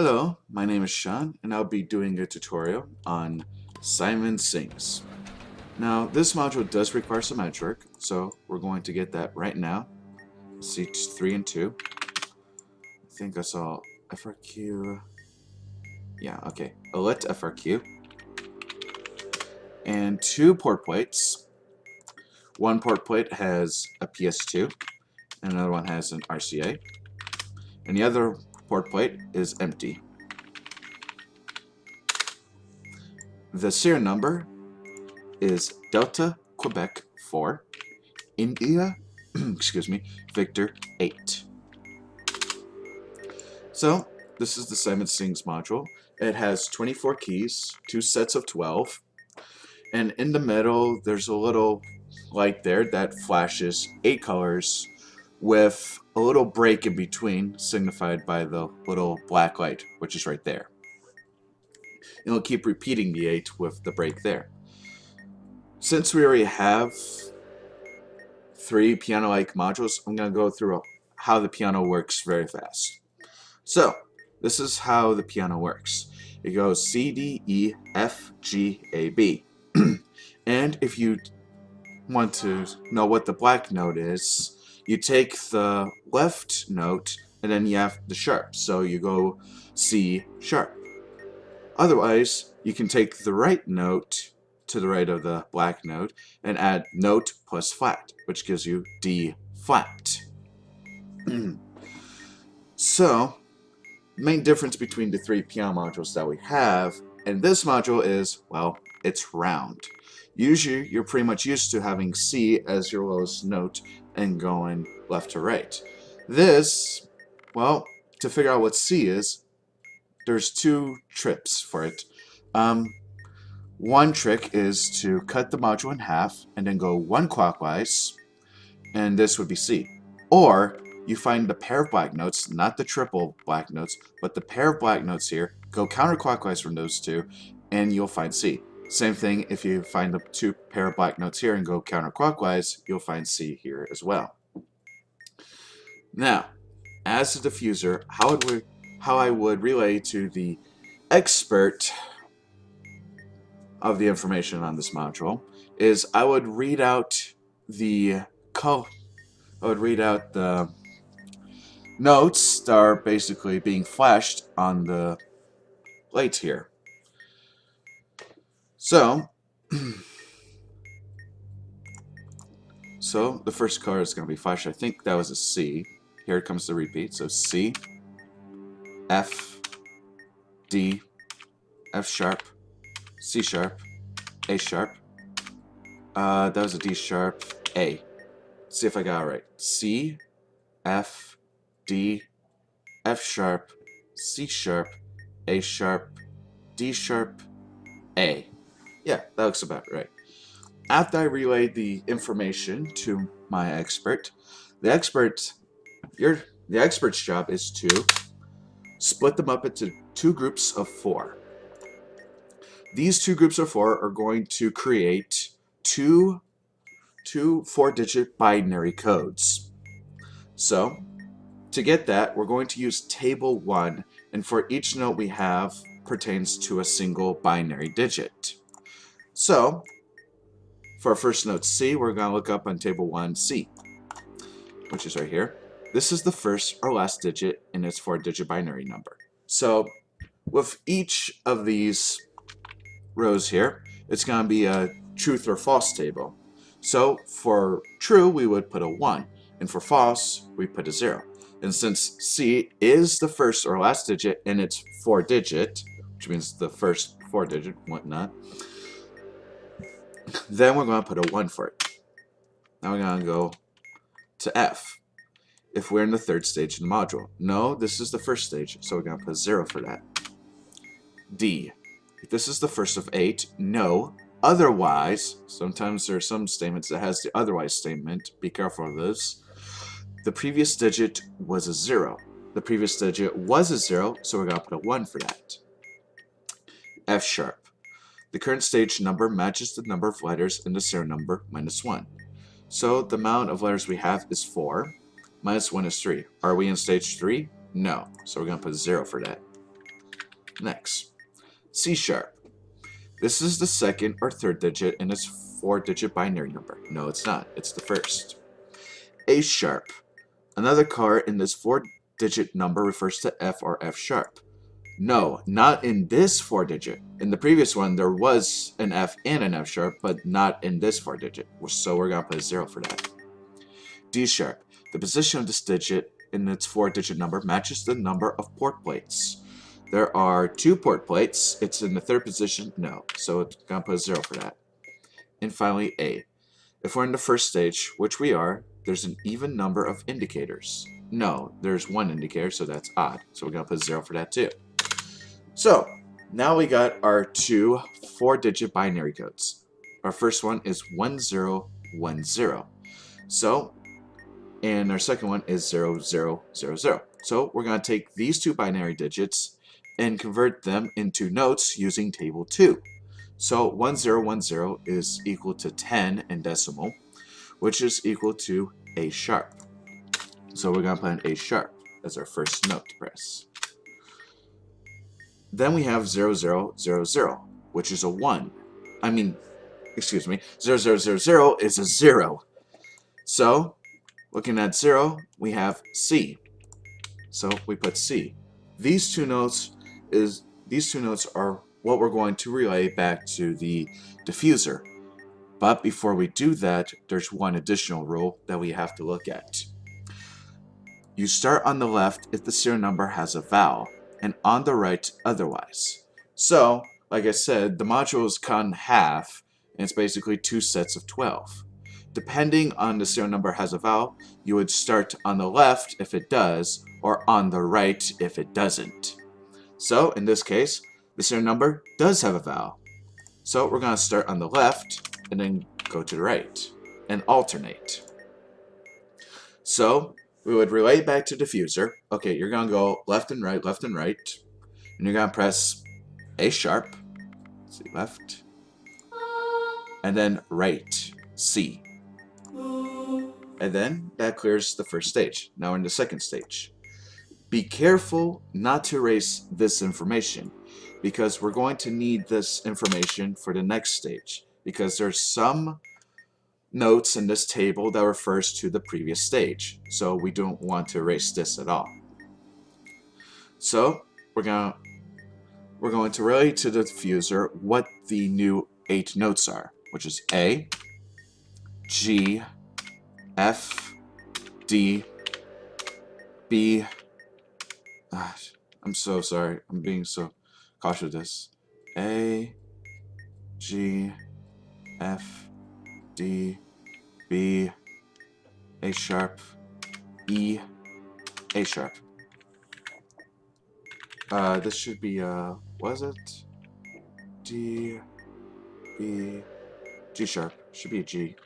Hello, my name is Sean, and I'll be doing a tutorial on Simon Sings. Now, this module does require some edge work, so we're going to get that right now. See 3 and 2. I think I saw FRQ. Yeah, okay. A lit FRQ. And 2 port plates. One port plate has a PS2, and another one has an RCA. And the other port plate is empty. The serial number is Delta Quebec 4, India, excuse me, Victor 8. So, this is the Simon Sings module. It has 24 keys, 2 sets of 12, and in the middle there's a little light there that flashes 8 colors with a little break in between, signified by the little black light, which is right there. It'll keep repeating the 8 with the break there. Since we already have 3 piano-like modules, I'm going to go through how the piano works very fast. So, this is how the piano works. It goes C, D, E, F, G, A, B. And if you want to know what the black note is, you take the left note and then you have the sharp. So you go C sharp. Otherwise, you can take the right note to the right of the black note and add note plus flat, which gives you D flat. So, the main difference between the 3 piano modules that we have and this module is, well, it's round. Usually, you're pretty much used to having C as your lowest note and going left to right. This, well, to figure out what C is, there's 2 tricks for it. One trick is to cut the module in half and then go 1 clockwise, and this would be C. Or you find the pair of black notes, not the triple black notes, but the pair of black notes here, go counterclockwise from those 2, and you'll find C. Same thing if you find the 2 pair of black notes here and go counterclockwise, you'll find C here as well. Now, as a diffuser, how I would relay to the expert of the information on this module is I would read out the notes that are basically being flashed on the light here. So, the first color is going to be flashed. I think that was a C. Here comes the repeat. So C, F, D, F sharp, C sharp, A sharp. That was a D sharp, A. Let's see if I got it right. C, F, D, F sharp, C sharp, A sharp, D sharp, A. Yeah, that looks about right. After I relayed the information to my expert, the expert's job is to split them up into 2 groups of 4. These 2 groups of 4 are going to create two 4-digit binary codes. So, to get that, we're going to use table 1, and for each note we have pertains to a single binary digit. So, for our first note C, we're going to look up on table 1 C, which is right here. This is the first or last digit in its 4-digit binary number. So, with each of these rows here, it's going to be a truth or false table. So, for true, we would put a 1, and for false, we put a 0. And since C is the first or last digit in its 4-digit, which means the first 4-digit, whatnot, then we're going to put a 1 for it. Now we're going to go to F. If we're in the 3rd stage in the module. No, this is the 1st stage, so we're going to put 0 for that. D. If this is the first of 8, no. Otherwise, sometimes there are some statements that has the otherwise statement. Be careful of this. The previous digit was a 0. The previous digit was a 0, so we're going to put a 1 for that. F sharp. The current stage number matches the number of letters in the serial number minus 1. So the amount of letters we have is 4. Minus 1 is 3. Are we in stage 3? No. So we're going to put 0 for that. Next, C sharp. This is the second or third digit in its 4-digit binary number. No, it's not. It's the first. A sharp. Another color in this 4-digit number refers to F or F sharp. No, not in this 4-digit. In the previous one, there was an F and an F sharp, but not in this 4-digit. So we're going to put a 0 for that. D sharp. The position of this digit in its 4-digit number matches the number of port plates. There are 2 port plates. It's in the 3rd position. No. So it's going to put a 0 for that. And finally, A. If we're in the first stage, which we are, there's an even number of indicators. No, there's 1 indicator, so that's odd. So we're going to put a 0 for that too. So now we got our 2 4-digit binary codes. Our first one is 1010. So, and our second one is 0000. So we're going to take these 2 binary digits and convert them into notes using table 2. So 1010 is equal to 10 in decimal, which is equal to A sharp. So we're going to put an A sharp as our first note to press. Then we have 0000, which is a 1. 0000 is a 0. So, looking at 0, we have C. So we put C. These two notes are what we're going to relay back to the diffuser. But before we do that, there's one additional rule that we have to look at. You start on the left if the serial number has a vowel, and on the right otherwise. So, like I said, the module is cut in half, and it's basically 2 sets of 12. Depending on the serial number has a vowel, you would start on the left if it does, or on the right if it doesn't. So, in this case, the serial number does have a vowel. So we're going to start on the left, and then go to the right, and alternate. So, we would relay back to diffuser. Okay, you're going to go left and right, and you're going to press A sharp, let's see, left, and then right, C. And then that clears the first stage. Now we're in the second stage. Be careful not to erase this information, because we're going to need this information for the next stage, because there's some notes in this table that refers to the previous stage, so we don't want to erase this at all. So we're going to relay to the diffuser what the new 8 notes are, which is A, G, F, D, B. I'm so sorry. I'm being so cautious of this. A, G, F, D, B, A sharp, E, A sharp. This should be, was it? D, B, G sharp. Should be a G.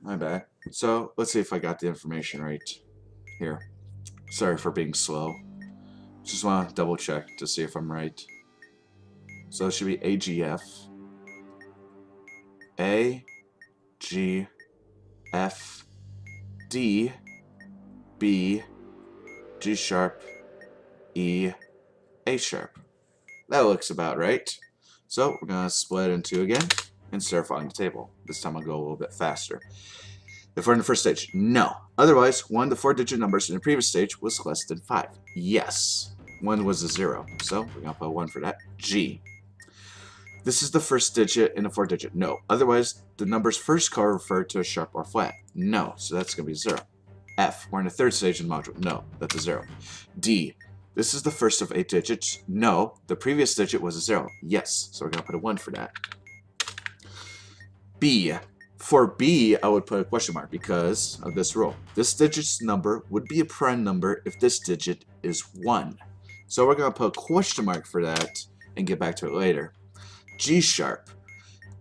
My bad. So, let's see if I got the information right here. Sorry for being slow. Just want to double check to see if I'm right. So it should be AGF, A, G, F, D, B, G sharp, E, A sharp. That looks about right. So we're going to split it in 2 again and start following the table. This time I'll go a little bit faster. If we're in the first stage, no. Otherwise, one of the 4-digit numbers in the previous stage was less than 5. Yes. 1 was a 0. So we're going to put 1 for that. G. This is the first digit in a 4-digit. No. Otherwise, the number's first color referred to a sharp or flat. No. So that's going to be 0. F. We're in the 3rd stage in the module. No. That's a 0. D. This is the first of 8 digits. No. The previous digit was a 0. Yes. So we're going to put a 1 for that. B. For B, I would put a question mark because of this rule. This digit's number would be a prime number if this digit is 1. So we're going to put a question mark for that and get back to it later. G sharp.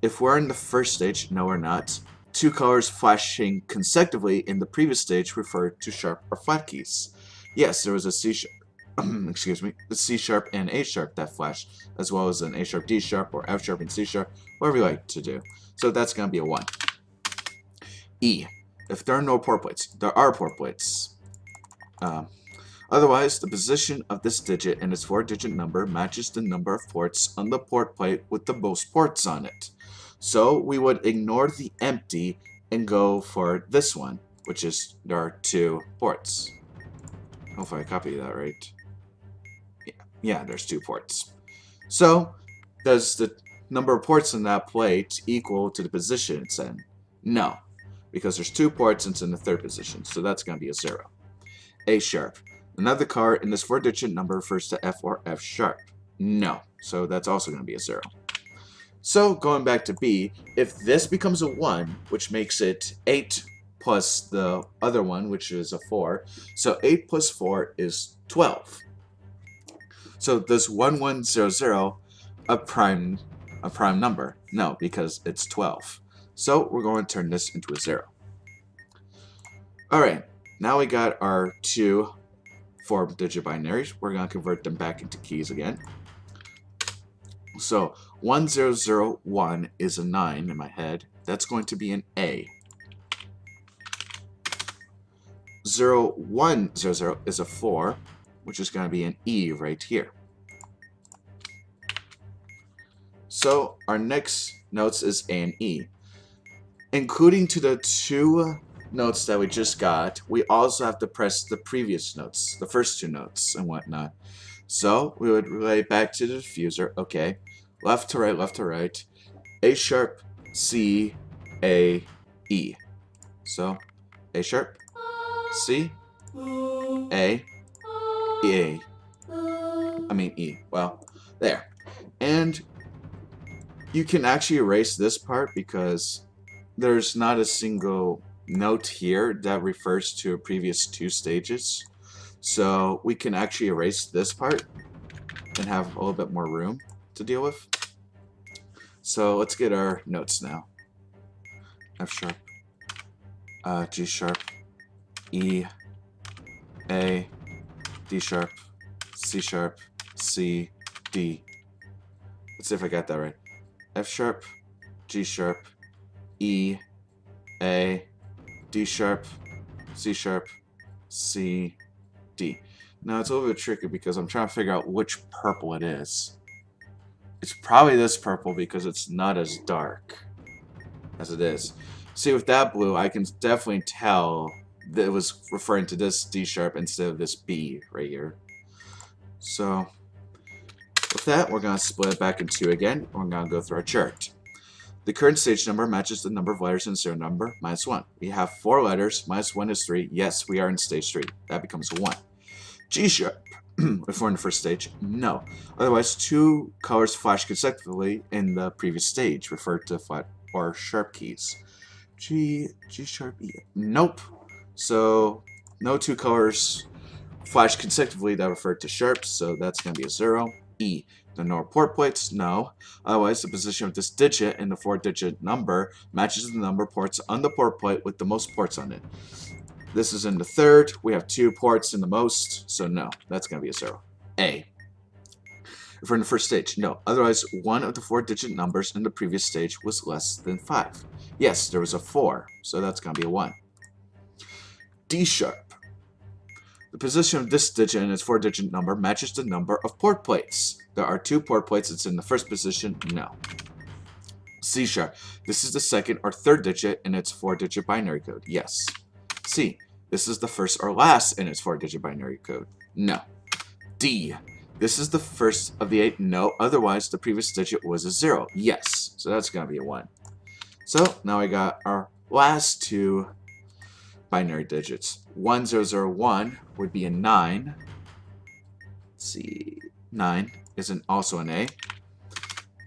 If we're in the first stage, no we're not. 2 colors flashing consecutively in the previous stage referred to sharp or flat keys. Yes, there was a C sharp. Excuse me, the C sharp and A sharp that flashed, as well as an A sharp, D sharp, or F sharp and C sharp, whatever you like to do. So that's going to be a 1. E. If there are no port plates, there are port plates. Otherwise, the position of this digit and its 4-digit number matches the number of ports on the port plate with the most ports on it. So we would ignore the empty and go for this one, which is there are 2 ports. Hopefully I copied that right. Yeah, there's 2 ports. So, does the number of ports in that plate equal to the position it's in? No, because there's 2 ports and it's in the 3rd position, so that's going to be a 0. A sharp. Another card in this 4-digit number refers to F or F sharp. No, so that's also going to be a 0. So, going back to B, if this becomes a 1, which makes it 8 plus the other one, which is a 4, so 8 plus 4 is 12. So does 1100 a prime number? No, because it's 12. So we're going to turn this into a 0. Alright, now we got our 2 4-digit binaries. We're going to convert them back into keys again. So 1001 is a 9 in my head. That's going to be an A. 0100 is a 4, which is going to be an E right here. So our next notes is A and E. Including to the 2 notes that we just got, we also have to press the previous notes, the first 2 notes and whatnot. So we would relay back to the diffuser, okay, left to right, A sharp, C, A, E. So A sharp, C, A, E. E. Well, there. And you can actually erase this part because there's not a single note here that refers to previous 2 stages. So we can actually erase this part and have a little bit more room to deal with. So let's get our notes now. F sharp, G sharp, E, A, D sharp, C sharp, C, D. Let's see if I got that right. F sharp, G sharp, E, A, D sharp, C sharp, C, D. Now it's a little bit tricky because I'm trying to figure out which purple it is. It's probably this purple because it's not as dark as it is. See, with that blue, I can definitely tell that it was referring to this D sharp instead of this B right here. So with that, we're going to split it back in 2 again. We're going to go through our chart. The current stage number matches the number of letters in the serial number minus 1. We have 4 letters, minus 1 is 3. Yes, we are in stage 3. That becomes a 1. G sharp, if we're in the first stage, no. Otherwise, 2 colors flash consecutively in the previous stage, referred to flat or sharp keys. G sharp, E. Nope. So, no 2 colors flash consecutively that refer to sharps, so that's going to be a 0. E. The number of port plates? No. Otherwise, the position of this digit in the 4-digit number matches the number of ports on the port plate with the most ports on it. This is in the 3rd. We have 2 ports in the most, so no. That's going to be a 0. A. If we're in the first stage, no. Otherwise, one of the 4-digit numbers in the previous stage was less than 5. Yes, there was a 4, so that's going to be a 1. D sharp. The position of this digit and its 4-digit number matches the number of port plates. There are 2 port plates. It's in the first position. No. C sharp. This is the 2nd or 3rd digit in its 4-digit binary code. Yes. C. This is the first or last in its 4-digit binary code. No. D. This is the first of the 8. No. Otherwise, the previous digit was a 0. Yes. So that's going to be a 1. So now we got our last 2 binary digits. 1001 would be a 9. Let's see. 9 is also an A.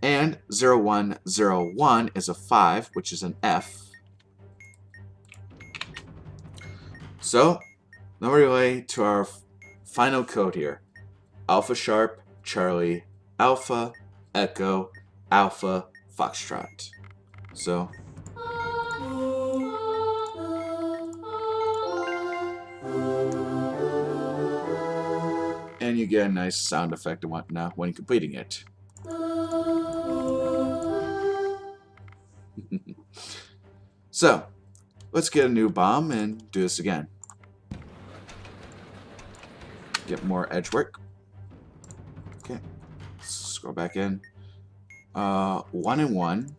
And 0101 is a 5, which is an F. So, now we relate to our final code here. Alpha sharp, Charlie, Alpha, Echo, Alpha, Foxtrot. So, and you get a nice sound effect and whatnot when completing it. So, let's get a new bomb and do this again. get more edge work. Okay, scroll back in. 1 and 1. 1,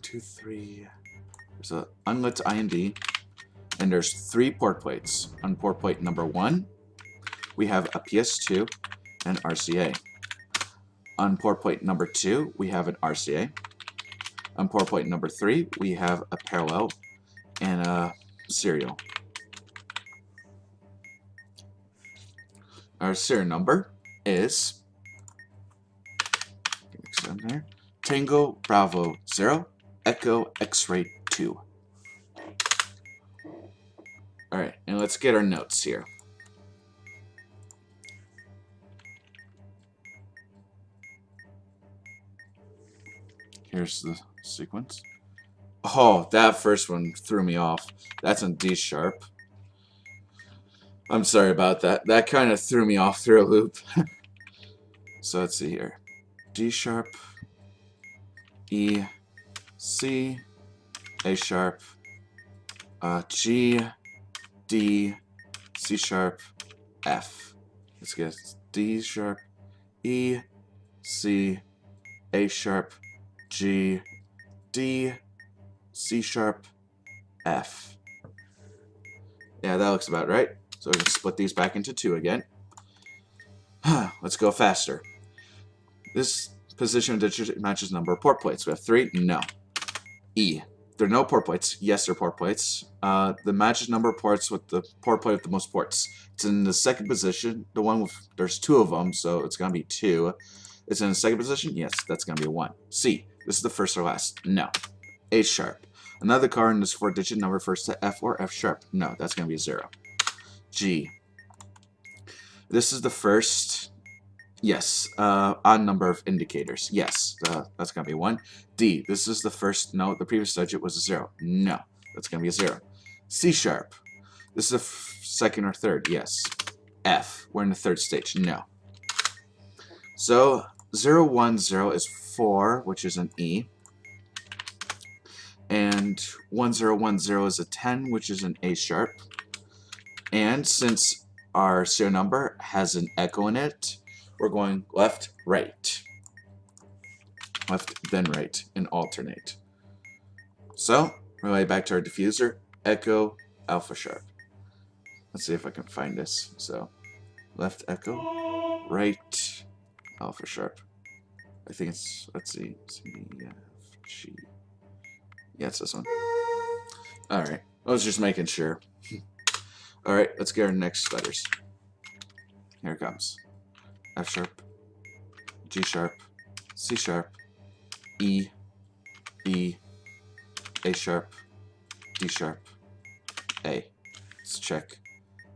2, 3. There's a unlit IND, and there's 3 port plates. On port plate number 1, we have a PS2 and RCA. On port plate number 2, we have an RCA. On port plate number 3, we have a parallel and a serial. Our serial number is there, Tango Bravo 0 Echo X-Ray 2. Alright, and let's get our notes here. Here's the sequence. Oh, that first one threw me off. That's in D sharp. I'm sorry about that. That kind of threw me off through a loop. So let's see here. D sharp, E, C, A sharp, G, D, C sharp, F. Let's get D sharp, E, C, A sharp, G, D, C sharp, F. Yeah, that looks about right. So we're going to split these back into 2 again. Let's go faster. This position of digit matches number of port plates. We have 3. No. E. There are no port plates. Yes, there are port plates. The matches number of ports with the port plate with the most ports. It's in the second position. The one with, there's 2 of them, so it's going to be 2. It's in the second position. Yes, that's going to be a 1. C. This is the first or last. No. A sharp. Another card in this 4-digit number refers to F or F sharp. No, that's going to be a 0. G. This is the first. Yes, odd number of indicators. Yes, that's going to be 1. D, this is the first. No, the previous digit was a 0. No, that's going to be a 0. C sharp, this is the second or third. Yes. F, we're in the third stage. No. So 0, 1, 0 is 4, which is an E. And 1, 0, 1, 0 is a 10, which is an A sharp. And since our serial number has an echo in it, we're going left, right. Left, then right, and alternate. So, relay back to our diffuser, echo, alpha sharp. Let's see if I can find this. So, left echo, right, alpha sharp. I think it's, let's see, C, F, G. Yeah, it's this one. Alright, I was just making sure. Alright, let's get our next letters. Here it comes. F sharp, G sharp, C sharp, E, B, A sharp, D sharp, A. Let's check.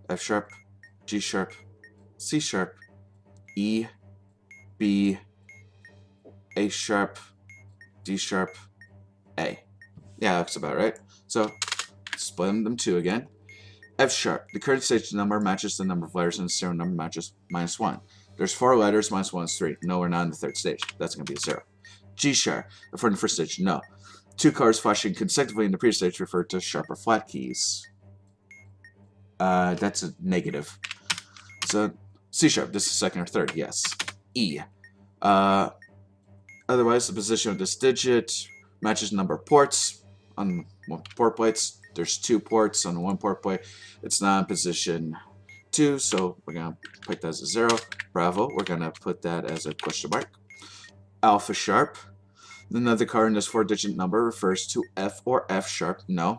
F sharp, G sharp, C sharp, E, B, A sharp, D sharp, A. Yeah, that's about right. So, split them 2 again. F sharp. The current stage number matches the number of letters and the serial number matches -1. There's 4 letters, -1 is 3. No, we're not in the third stage. That's going to be a 0. G sharp. For the first stage, no. 2 cards flashing consecutively in the previous stage refer to sharp or flat keys. That's a negative. So, C sharp. This is second or third. Yes. E. Otherwise, the position of this digit matches the number of ports on port plates. There's 2 ports on 1 port plate. It's not in position 2, so we're going to put that as a 0. Bravo, we're going to put that as a question mark. Alpha sharp. Another card in this 4-digit number refers to F or F sharp. No.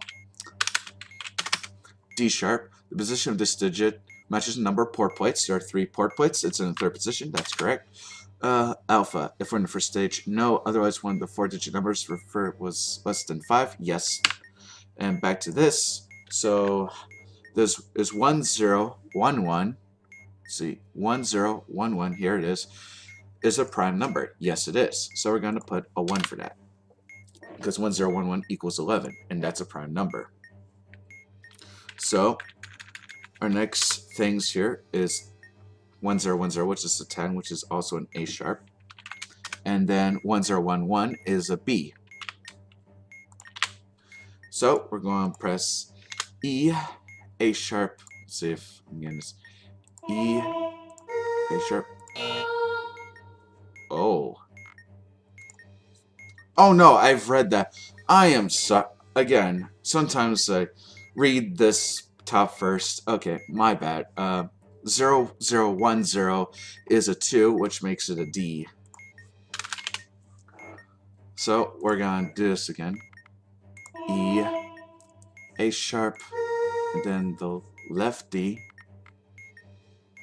D sharp. The position of this digit matches the number of port plates. There are 3 port plates. It's in the third position. That's correct. Alpha. If we're in the first stage, no. Otherwise, one of the 4-digit numbers was less than 5. Yes. And back to this. So this is 1, 0, 1, 1. See, 1, 0, 1, 1. Here it is a prime number. Yes, it is. So we're going to put a 1 for that. Because 1, 0, 1, 1 equals 11. And that's a prime number. So our next things here is 1, 0, 1, 0, which is a 10, which is also an A sharp. And then 1, 0, 1, 1 is a B. So we're going to press E, A sharp, see if I'm getting this. E, A sharp. Oh. Oh no, I've read that. I am again, sometimes I read this top first. Okay, my bad. 0, 0, 1, 0 is a 2, which makes it a D. So we're gonna do this again. E, A sharp, and then the left D,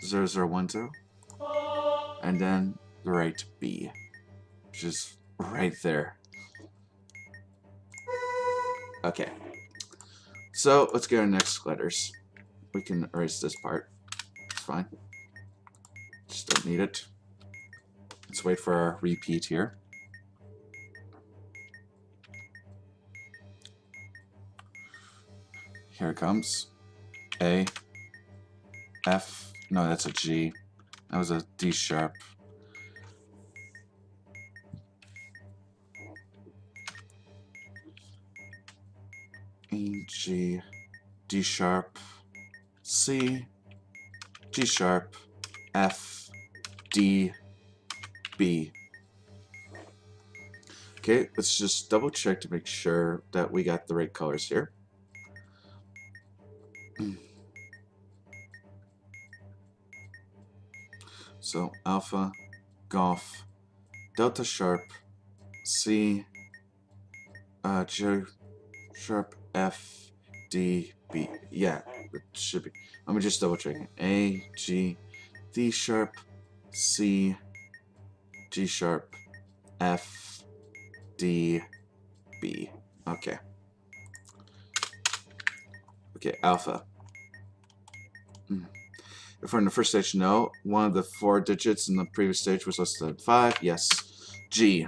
0, 0, 1, 0, and then the right B, which is right there. Okay, so let's get our next letters. We can erase this part. It's fine. Just don't need it. Let's wait for our repeat here. Here it comes. A, F, no, that's a G. That was a D sharp. E, G, D sharp, C, G sharp, F, D, B. Okay, let's just double check to make sure that we got the right colors here. So alpha, golf, delta sharp, C, G sharp, F, D, B. Yeah, it should be. Let me just double check. A, G, D sharp, C, G sharp, F, D, B. Okay. Okay, alpha. If we're in the first stage, no. One of the 4 digits in the previous stage was less than 5. Yes. G.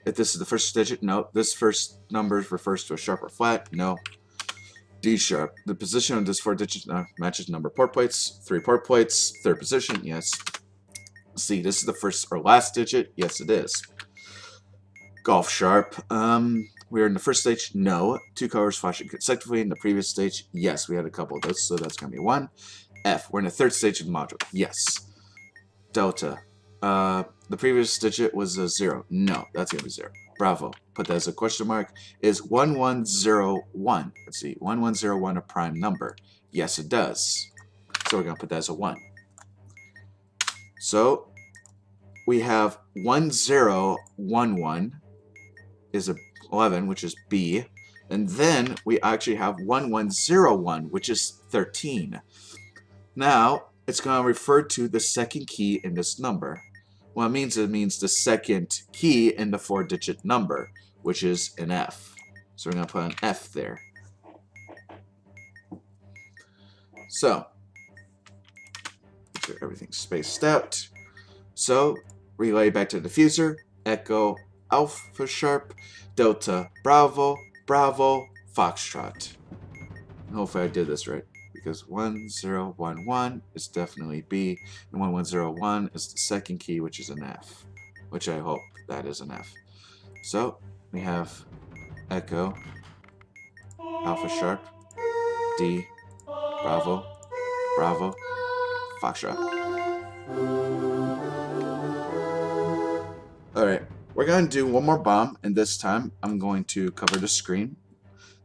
If this is the first digit, no. This first number refers to a sharp or flat. No. D sharp. The position of this 4-digit matches number of port plates. 3 port plates. Third position. Yes. C. This is the first or last digit. Yes, it is. Golf sharp. We're in the first stage. No. 2 colors flashing consecutively. In the previous stage, yes, we had a couple of those, so that's going to be 1. F. We're in the third stage of the module. Yes. Delta. The previous digit was a 0. No, that's going to be 0. Bravo. Put that as a question mark. Is 1101. Let's see. 1101 a prime number? Yes, it does. So we're going to put that as a 1. So we have 1011 is a 11, which is B. And then we actually have 1101, which is 13. Now, it's going to refer to the second key in this number. Well, it means the second key in the 4-digit number, which is an F. So we're going to put an F there. So, make sure everything's spaced out. So, relay back to the diffuser, echo, alpha sharp, delta, bravo, bravo, foxtrot. And hopefully I did this right, because 1011 is definitely B, and 1101 is the second key, which is an F, which I hope that is an F. So we have echo, alpha sharp, D, bravo, bravo, foxtrot. Alright, we're going to do one more bomb, and this time I'm going to cover the screen,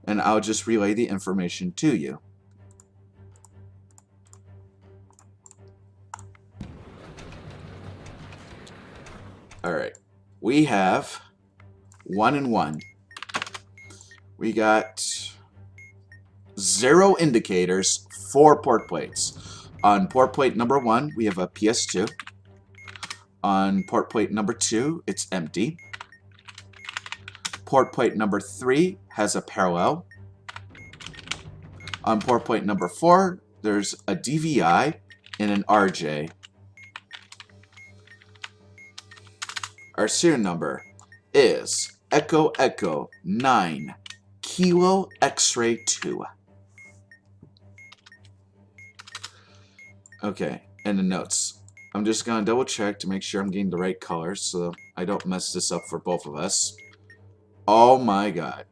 and I'll just relay the information to you. Alright, we have 1 and 1. We got 0 indicators, 4 port plates. On port plate number 1, we have a PS2. On port plate number 2, it's empty. Port plate number 3 has a parallel. On port plate number 4, there's a DVI and an RJ. Our serial number is Echo Echo 9 Kilo X-Ray 2. Okay, and the notes. I'm just going to double check to make sure I'm getting the right colors so I don't mess this up for both of us. Oh my god.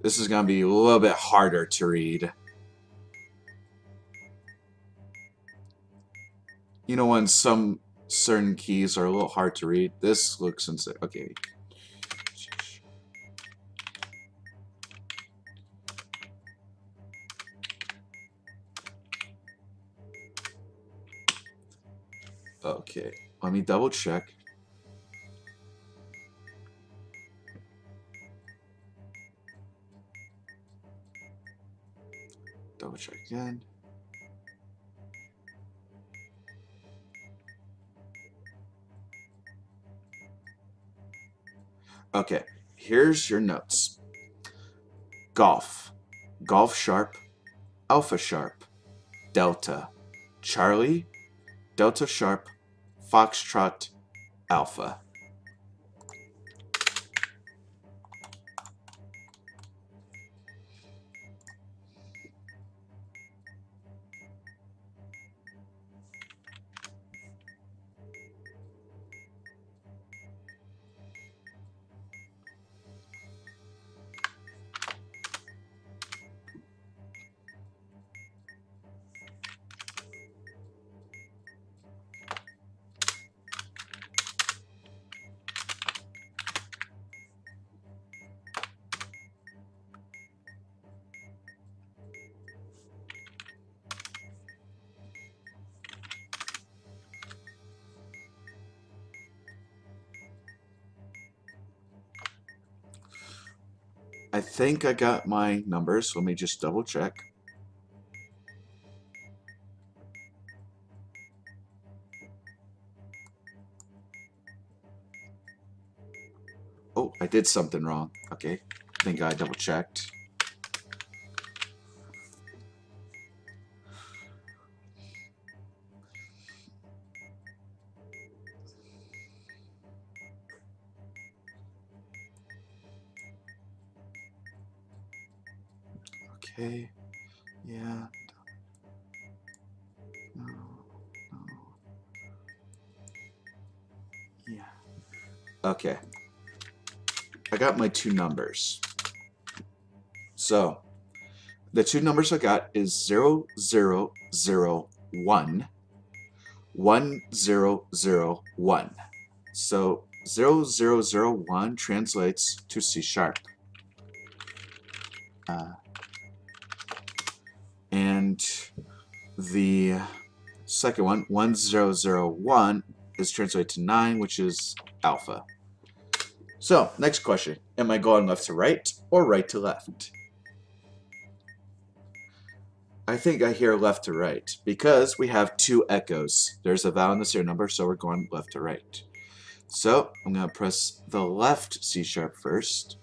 This is going to be a little bit harder to read. You know when some certain keys are a little hard to read? This looks insane. Okay. Okay, let me double check. Double check again. Okay, here's your notes. Golf, golf sharp, alpha sharp, delta, Charlie, delta sharp, foxtrot, alpha. I think I got my numbers. Let me just double check. Oh, I did something wrong. Okay, I think I double checked. Okay, yeah. No, no. Yeah. Okay. I got my two numbers. So the two numbers I got is 0001, 1001. So 0001 translates to C sharp. And the second one, 1001, is translated to 9, which is alpha. So, next question. Am I going left to right or right to left? I think I hear left to right because we have two echoes. There's a vowel in the serial number, so we're going left to right. So, I'm going to press the left C sharp first.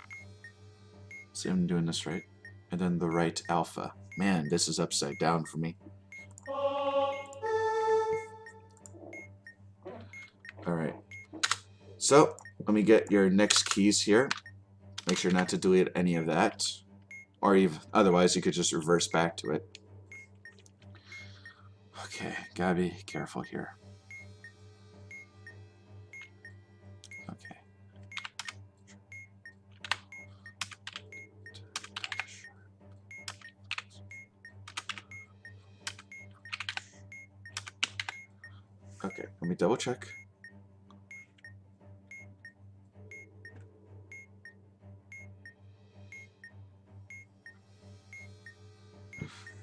See, I'm doing this right. And then the right alpha. Man, this is upside down for me. Alright. So, let me get your next keys here. Make sure not to delete any of that. Or even, otherwise, you could just reverse back to it. Okay, gotta be careful here. Okay. Okay, let me double check.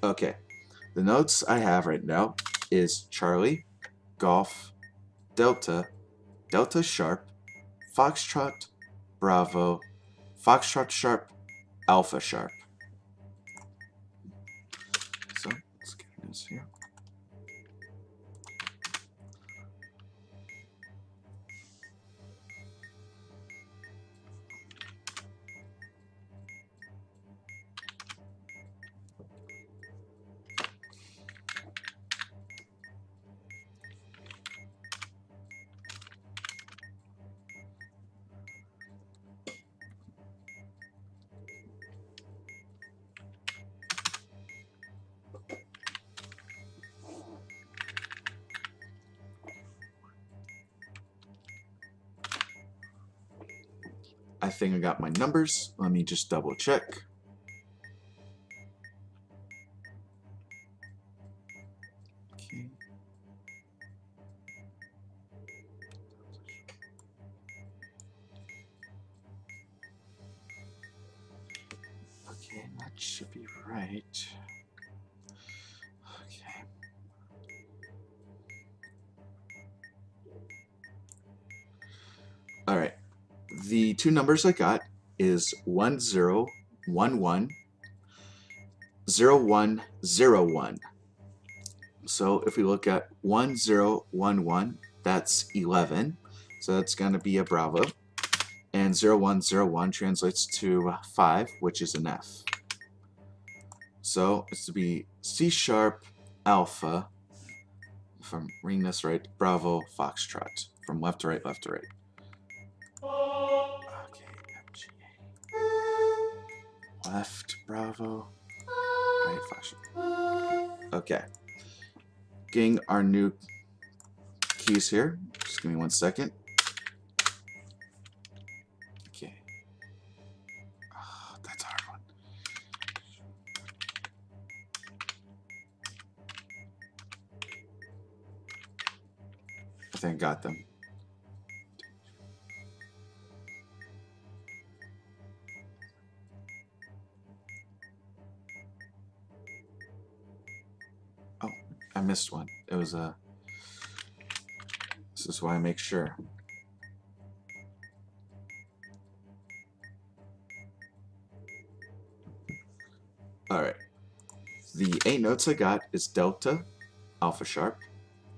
Okay, the notes I have right now is Charlie, Golf, Delta, Delta Sharp, Foxtrot, Bravo, Foxtrot Sharp, Alpha Sharp. So, let's get this here. I think I got my numbers. Let me just double check. Okay. should be right. Okay. All right. The two numbers I got is 1011, 0101. So if we look at 1011, that's 11. So that's going to be a Bravo. And 0101 translates to 5, which is an F. So it's to be C sharp alpha, if I'm reading this right, Bravo Foxtrot, from left to right, left to right. Okay, F, G, A. Left, Bravo, right, Foxtrot. Okay. Getting our new keys here. Just give me 1 second. Okay. Oh, that's a hard one. I think I got them. Oh, I missed one. It was a... This is why I make sure. Alright. The 8 notes I got is Delta, Alpha sharp,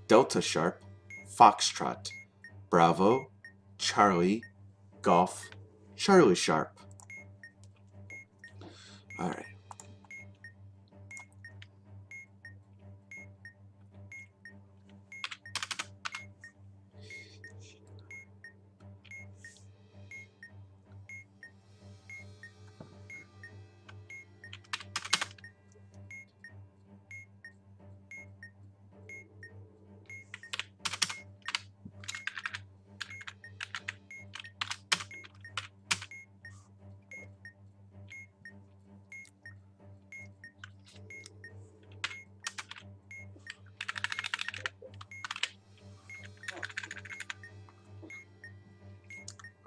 Delta sharp, Foxtrot, Bravo, Charlie, Golf, Charlie sharp. Alright.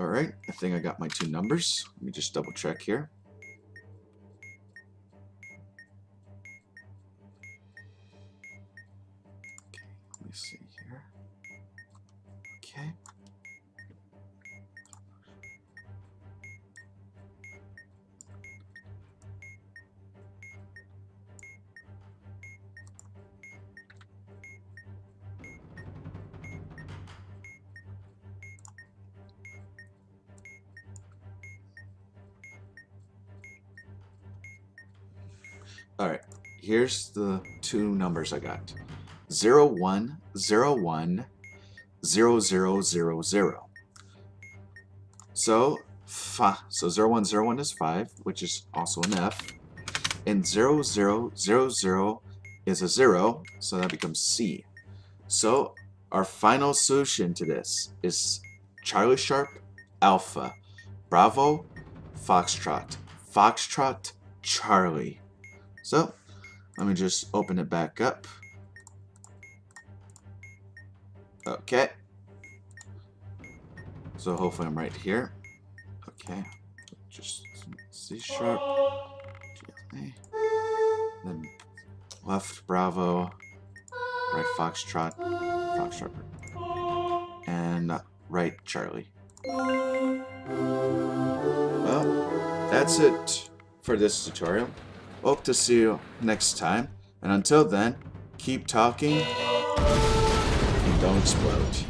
Alright, I think I got my 2 numbers. Let me just double check here. Okay, let me see here. Okay. Alright, here's the 2 numbers I got. 0101 0000. So 0101 is 5, which is also an F. And 0000 is a 0, so that becomes C. So our final solution to this is Charlie sharp, Alpha, Bravo, Foxtrot, Foxtrot, Charlie. So let me just open it back up. Okay. So hopefully I'm right here. Okay. Just C sharp, G, then left Bravo, right Foxtrot, Foxtrot, and right Charlie. Well, that's it for this tutorial. Hope to see you next time, and until then, keep talking and don't explode.